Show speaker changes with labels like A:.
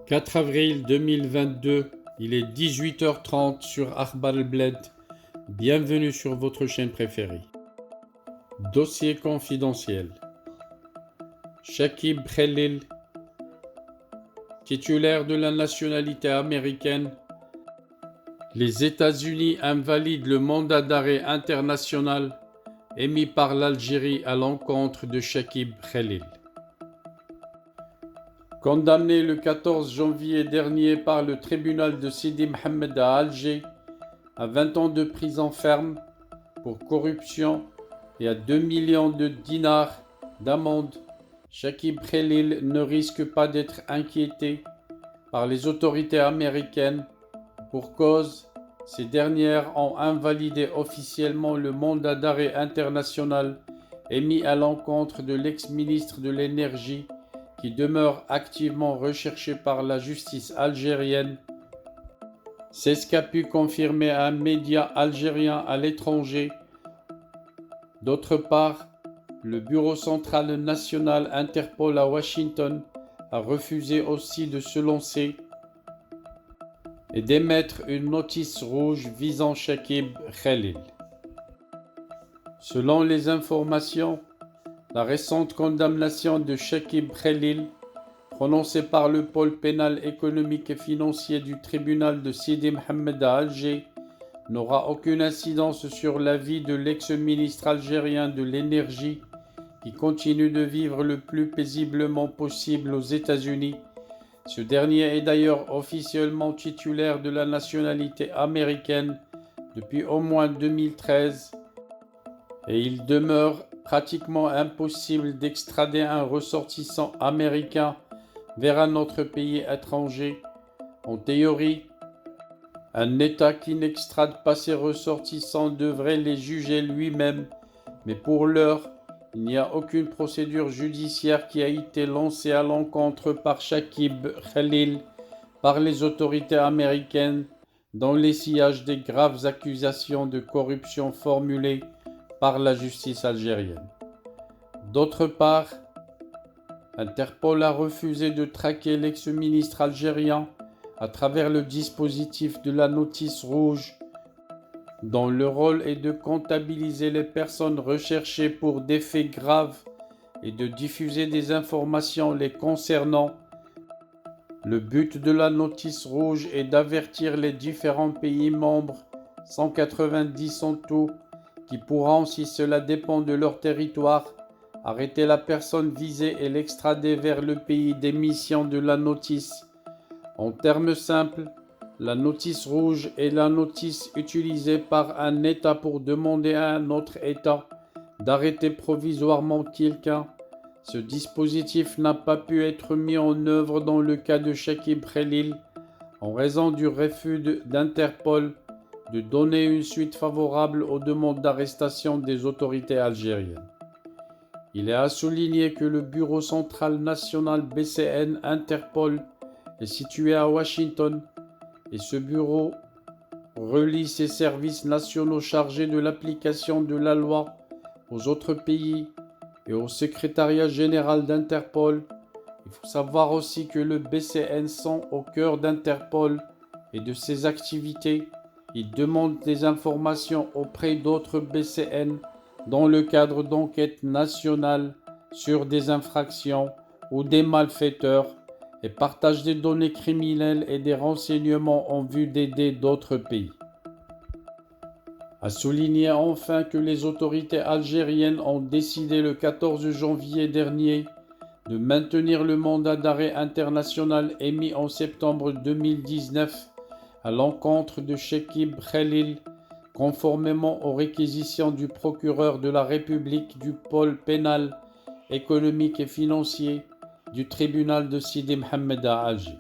A: 4 avril 2022, il est 18h30 sur Akhbar al-Bled. Bienvenue sur votre chaîne préférée. Dossier confidentiel. Shakib Khalil, titulaire de la nationalité américaine. Les États-Unis invalident le mandat d'arrêt international émis par l'Algérie à l'encontre de Shakib Khalil. Condamné le 14 janvier dernier par le tribunal de Sidi Mohamed à Alger à 20 ans de prison ferme pour corruption et à 2 millions de dinars d'amende, Shakib Khalil ne risque pas d'être inquiété par les autorités américaines pour cause, ces dernières ont invalidé officiellement le mandat d'arrêt international émis à l'encontre de l'ex-ministre de l'Énergie qui demeure activement recherché par la justice algérienne. C'est ce qu'a pu confirmer un média algérien à l'étranger. D'autre part, le Bureau central national Interpol à Washington a refusé aussi de se lancer et d'émettre une notice rouge visant Shakib Khalil. Selon les informations, la récente condamnation de Shakib Khalil, prononcée par le pôle pénal économique et financier du tribunal de Sidi Mohamed à Alger, n'aura aucune incidence sur la vie de l'ex-ministre algérien de l'Énergie qui continue de vivre le plus paisiblement possible aux États-Unis. Ce dernier est d'ailleurs officiellement titulaire de la nationalité américaine depuis au moins 2013 et il demeure pratiquement impossible d'extrader un ressortissant américain vers un autre pays étranger. En théorie, un État qui n'extrade pas ses ressortissants devrait les juger lui-même, mais pour l'heure, il n'y a aucune procédure judiciaire qui a été lancée à l'encontre par Shakib Khalil par les autorités américaines dans les sillages des graves accusations de corruption formulées par la justice algérienne. D'autre part, Interpol a refusé de traquer l'ex-ministre algérien à travers le dispositif de la notice rouge, dont le rôle est de comptabiliser les personnes recherchées pour des faits graves et de diffuser des informations les concernant. Le but de la notice rouge est d'avertir les différents pays membres, 190 en tout, qui pourront, si cela dépend de leur territoire, arrêter la personne visée et l'extrader vers le pays d'émission de la notice. En termes simples, la notice rouge est la notice utilisée par un État pour demander à un autre État d'arrêter provisoirement quelqu'un. Ce dispositif n'a pas pu être mis en œuvre dans le cas de Shakib Khalil en raison du refus d'Interpol de donner une suite favorable aux demandes d'arrestation des autorités algériennes. Il est à souligner que le Bureau central national BCN Interpol est situé à Washington et ce bureau relie ses services nationaux chargés de l'application de la loi aux autres pays et au secrétariat général d'Interpol. Il faut savoir aussi que le BCN sont au cœur d'Interpol et de ses activités. Il demande des informations auprès d'autres BCN dans le cadre d'enquêtes nationales sur des infractions ou des malfaiteurs et partage des données criminelles et des renseignements en vue d'aider d'autres pays. À souligner enfin que les autorités algériennes ont décidé le 14 janvier dernier de maintenir le mandat d'arrêt international émis en septembre 2019 à l'encontre de Shakib Khalil, conformément aux réquisitions du procureur de la République du pôle pénal, économique et financier du tribunal de Sidi Mohamed à Alger.